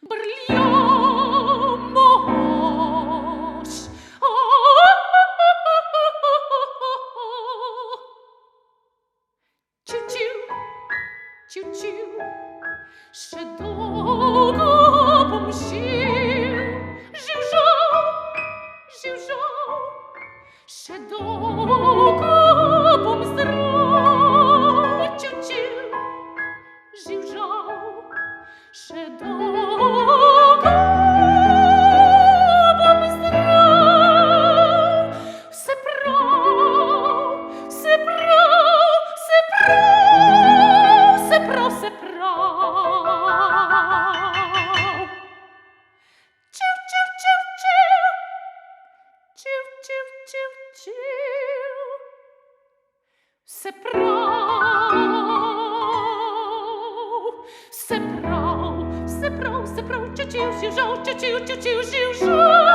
Brljamos. Ciu-ciu, ciu-ciu, še dolgo bom živ, živ-žal, živ-žal, še dolgo bom zdrav, ciu-ciu, živ-žal, še dolgo bom zdrav. Vse prav, vse prav, vse prav, vse prav, vse prav. Čiu, čiu, čiu, čiu, čiu, čiu, čiu, čiu, vse prav, vse prav, vse prav, vse prav, čiu, čiu, živ-žal, čiu, čiu, čiu, čiu, živ-žal.